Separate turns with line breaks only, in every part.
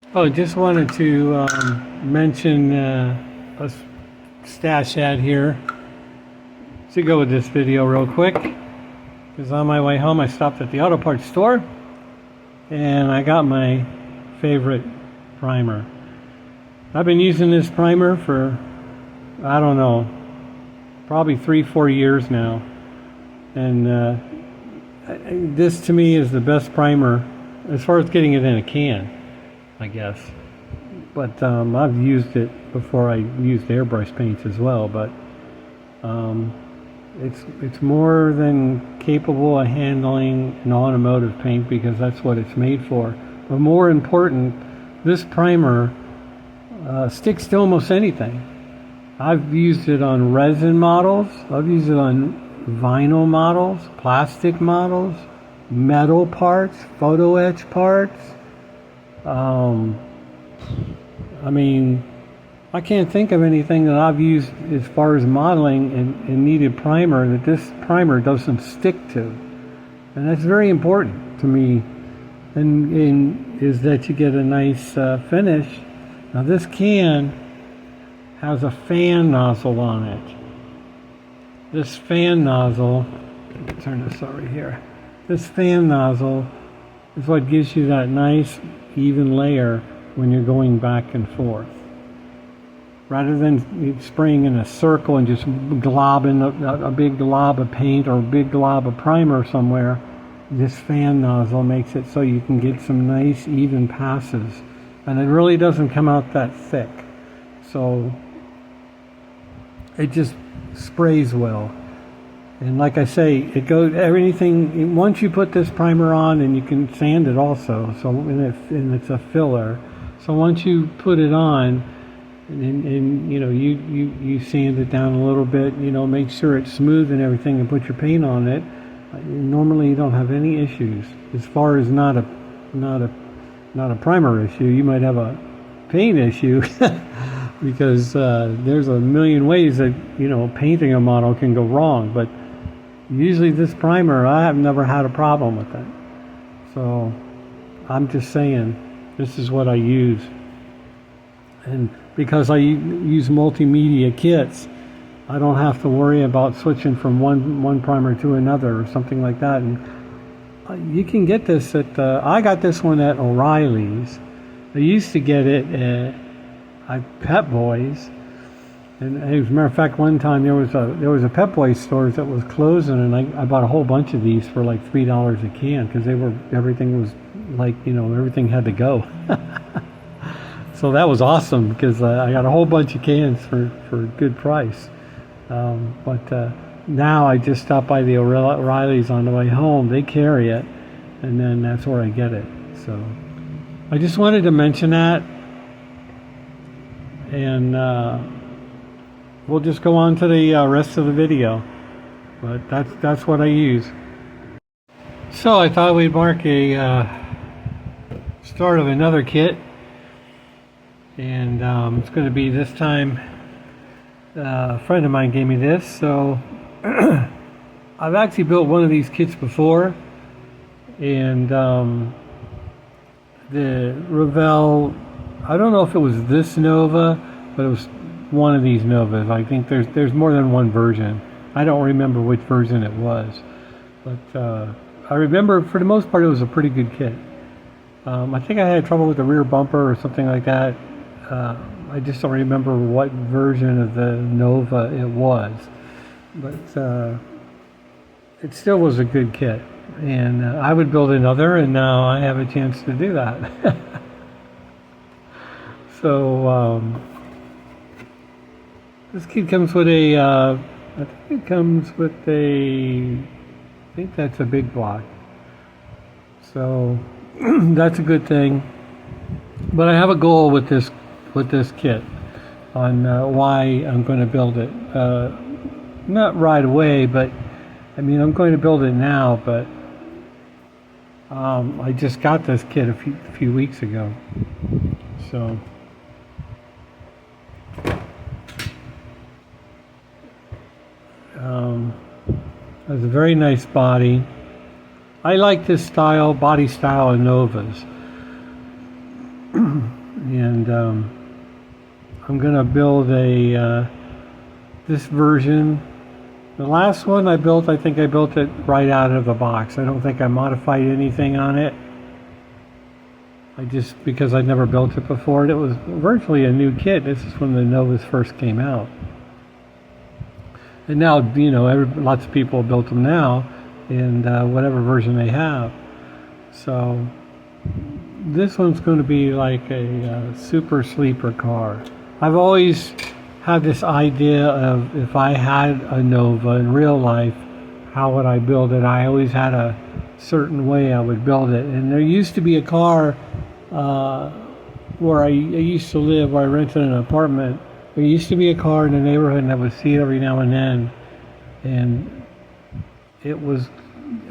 Oh, just wanted to mention a stash ad here to go with this video real quick. Because on my way home, I stopped at the auto parts store and I got my favorite primer. I've been using this primer for, I don't know, probably 3-4 years now. And this to me is the best primer as far as getting it in a can, I guess. But I've used it before. I used airbrush paints as well, but it's more than capable of handling an automotive paint because that's what it's made for. But more important, this primer sticks to almost anything. I've used it on resin models. I've used it on vinyl models, plastic models, metal parts, photo etch parts. I mean, I can't think of anything that I've used as far as modeling and needed primer that this primer doesn't stick to. And that's very important to me, and is that you get a nice finish. Now this can has a fan nozzle on it. This fan nozzle, let me turn this over here. This fan nozzle is what gives you that nice even layer when you're going back and forth. Rather than spraying in a circle and just globbing a big glob of paint or a big glob of primer somewhere, this fan nozzle makes it so you can get some nice even passes. And it really doesn't come out that thick. So it just sprays well. And like I say, it goes everything. Once you put this primer on, and you can sand it also. So and it's a filler. So once you put it on, and you know you sand it down a little bit. You know, make sure it's smooth and everything, and put your paint on it. Normally, you don't have any issues as far as not a primer issue. You might have a paint issue. Because there's a million ways that painting a model can go wrong, but usually this primer, I have never had a problem with it. So I'm just saying, this is what I use. And because I use multimedia kits, I don't have to worry about switching from one primer to another or something like that. And you can get this at I got this one at O'Reilly's. I used to get it at Pep Boys, and as a matter of fact, one time there was a Pep Boys store that was closing, and I bought a whole bunch of these for like $3 a can because everything was like everything had to go. So that was awesome because I got a whole bunch of cans for a good price. But now I just stop by the O'Reilly's on the way home. They carry it, and then that's where I get it. So I just wanted to mention that. And we'll just go on to the rest of the video, but that's what I use. So I thought we'd mark a start of another kit, and it's going to be this time a friend of mine gave me this. So I've actually built one of these kits before, and the Revell, I don't know if it was this Nova, but it was one of these Novas. I think there's more than one version. I don't remember which version it was, but I remember for the most part it was a pretty good kit. I think I had trouble with the rear bumper or something like that. I just don't remember what version of the Nova it was, but it still was a good kit, and I would build another, and now I have a chance to do that. So this kit comes with I think it comes with I think that's a big block. So that's a good thing. But I have a goal with this kit on why I'm going to build it. Not right away, but I mean I'm going to build it now. But I just got this kit a few weeks ago, so. Has a very nice body. I like this body style of Novas. And I'm gonna build this version. The last one I built, I think I built it right out of the box. I don't think I modified anything on it. Because I'd never built it before, and it was virtually a new kit. This is when the Novas first came out. And now, lots of people built them now in whatever version they have. So this one's going to be like a super sleeper car. I've always had this idea of if I had a Nova in real life, how would I build it? I always had a certain way I would build it. And there used to be a car where I used to live, where I rented an apartment. There used to be a car in the neighborhood, and I would see it every now and then, and it was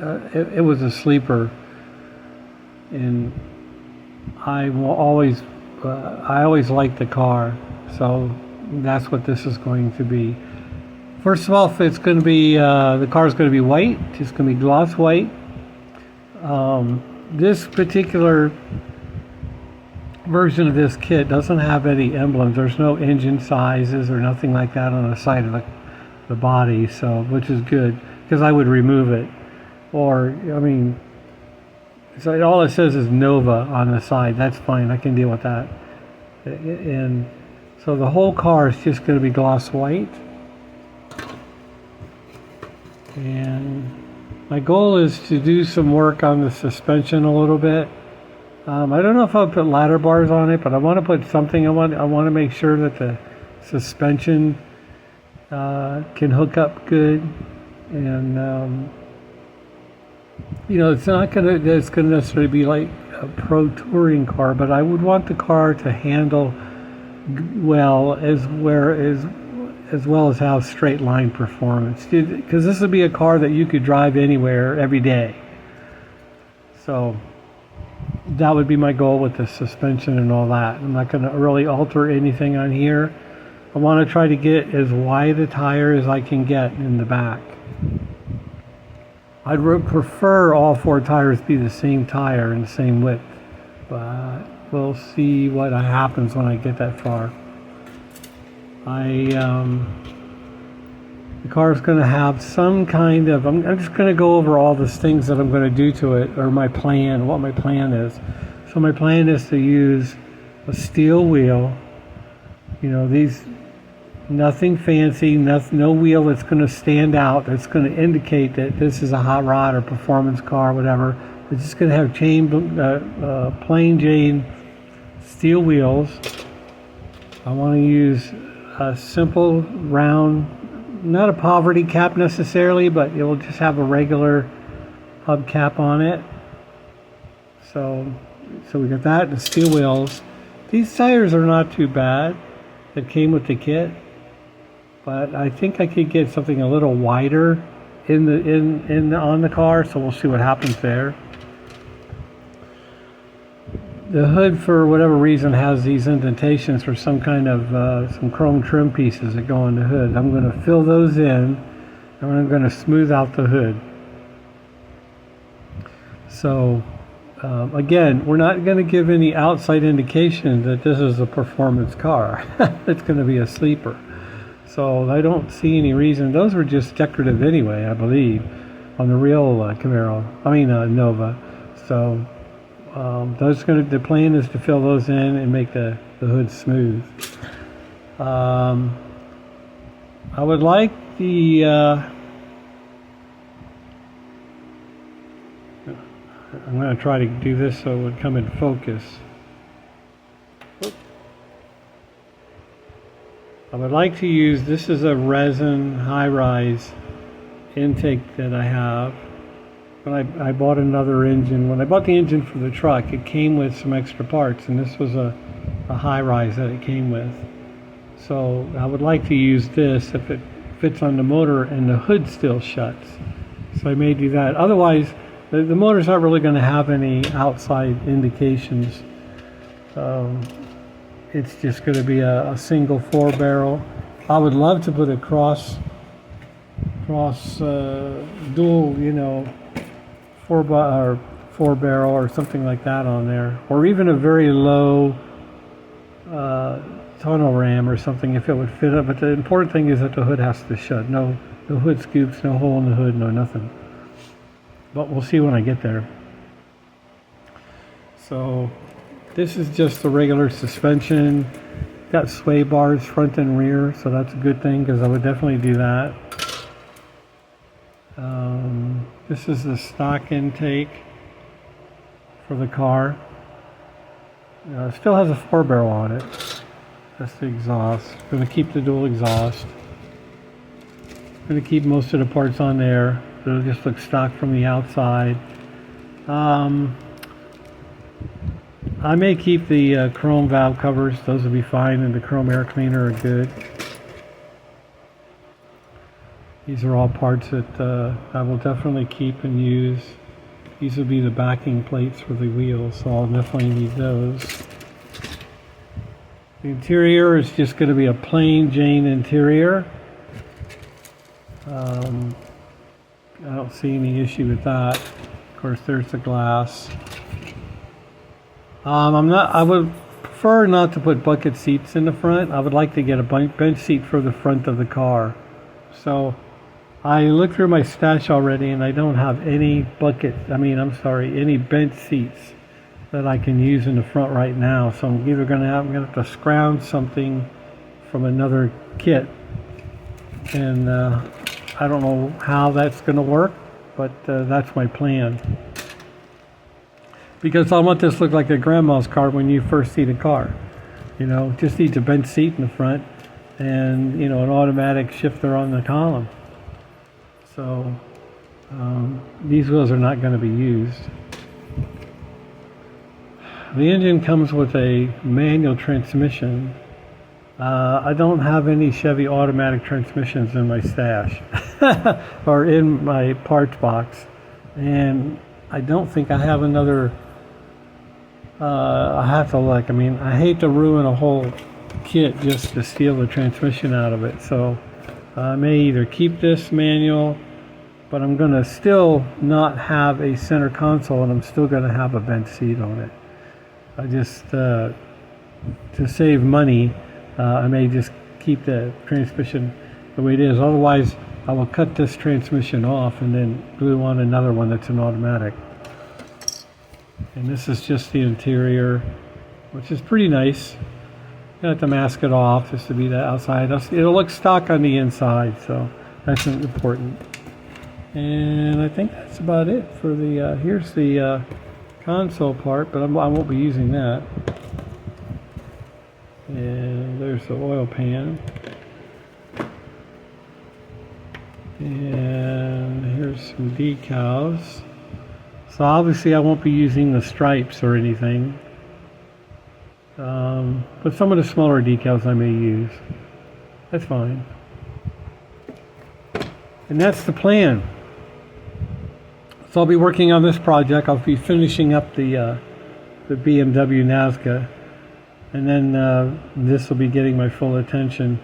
a sleeper, and I always liked the car, so that's what this is going to be. First of all, it's going to be the car is going to be white. It's going to be gloss white. This particular version of this kit doesn't have any emblems. There's no engine sizes or nothing like that on the side of the body, so which is good, because I would remove it. Or so all it says is Nova on the side. That's fine. I can deal with that. And so the whole car is just going to be gloss white. And my goal is to do some work on the suspension a little bit. I don't know if I'll put ladder bars on it, but I want to put something. I want to make sure that the suspension can hook up good, and it's not going to necessarily be like a pro touring car, but I would want the car to handle well as well as have straight line performance, because this would be a car that you could drive anywhere every day. So that would be my goal with the suspension and all that. I'm not going to really alter anything on here. I want to try to get as wide a tire as I can get in the back. I'd prefer all four tires be the same tire and the same width, but we'll see what happens when I get that far. The car is going to have some kind of, I'm just going to go over all the things that I'm going to do to it, or what my plan is. So my plan is to use a steel wheel, nothing fancy, no wheel that's going to stand out, that's going to indicate that this is a hot rod or performance car, whatever. It's just going to have plain Jane steel wheels. I want to use a simple round, not a poverty cap necessarily, but it will just have a regular hubcap on it. So we got that, the steel wheels. These tires are not too bad that came with the kit, but I think I could get something a little wider on the car, so we'll see what happens there. The hood, for whatever reason, has these indentations for some kind of some chrome trim pieces that go on the hood. I'm going to fill those in, and I'm going to smooth out the hood. So again, we're not going to give any outside indication that this is a performance car. It's going to be a sleeper. So I don't see any reason. Those were just decorative anyway, I believe, on the real Nova. So the plan is to fill those in and make the hood smooth. I would like the I'm going to try to do this so it would come in focus. I would like to use, this is a resin high-rise intake that I have. When I bought another engine, when I bought the engine for the truck, it came with some extra parts, and this was a high-rise that it came with. So I would like to use this if it fits on the motor and the hood still shuts. So I may do that. Otherwise, the motor's not really going to have any outside indications. It's just going to be a single 4-barrel. I would love to put a cross dual, 4 4-barrel or something like that on there, or even a very low tunnel ram or something if it would fit up. But the important thing is that the hood has to shut. No hood scoops, no hole in the hood, no nothing. But we'll see when I get there. So this is just the regular suspension. Got sway bars front and rear, so that's a good thing because I would definitely do that. This is the stock intake for the car. Still has a 4-barrel on it. That's the exhaust. Going to keep the dual exhaust. Going to keep most of the parts on there. It'll just look stock from the outside. I may keep the chrome valve covers. Those will be fine, and the chrome air cleaner are good. These are all parts that I will definitely keep and use. These will be the backing plates for the wheels, so I'll definitely need those. The interior is just going to be a plain Jane interior. I don't see any issue with that. Of course, there's the glass. I would prefer not to put bucket seats in the front. I would like to get a bench seat for the front of the car. So I looked through my stash already, and I don't have any any bench seats that I can use in the front right now. So I'm either going to have to scrounge something from another kit, and I don't know how that's going to work, but that's my plan. Because I want this to look like a grandma's car when you first see the car. Just needs a bench seat in the front and, an automatic shifter on the column. So these wheels are not going to be used. The engine comes with a manual transmission. I don't have any Chevy automatic transmissions in my stash or in my parts box. And I don't think I have another. I have to look. I hate to ruin a whole kit just to steal the transmission out of it. So I may either keep this manual, but I'm going to still not have a center console, and I'm still going to have a bench seat on it. I just, to save money, I may just keep the transmission the way it is. Otherwise, I will cut this transmission off and then glue on another one that's an automatic. And this is just the interior, which is pretty nice. You have to mask it off just to be the outside. It'll look stock on the inside, so that's important. And I think that's about it for the, here's the console part, but I won't be using that. And there's the oil pan. And here's some decals. So obviously I won't be using the stripes or anything. But some of the smaller decals I may use. That's fine. And that's the plan. So I'll be working on this project. I'll be finishing up the BMW Nazca. And then this will be getting my full attention.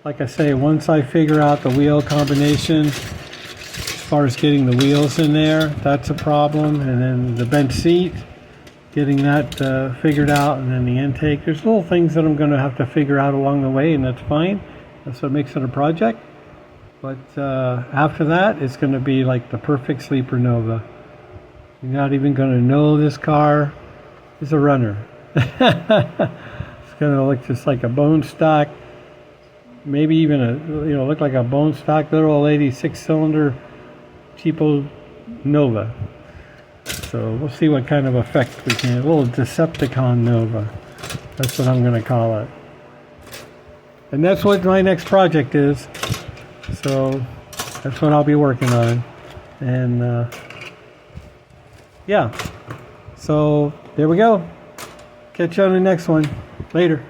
Like I say, once I figure out the wheel combination, as far as getting the wheels in there, that's a problem. And then the bench seat, getting that figured out, and then the intake. There's little things that I'm going to have to figure out along the way, and that's fine. That's what makes it a project. But after that, it's going to be like the perfect sleeper Nova. You're not even going to know this car is a runner. It's going to look just like a bone stock, maybe even look like a bone stock little old lady 6-cylinder cheapo Nova. So we'll see what kind of effect we can. A little Decepticon Nova. That's what I'm going to call it. And that's what my next project is. So that's what I'll be working on. And yeah. So there we go. Catch you on the next one. Later.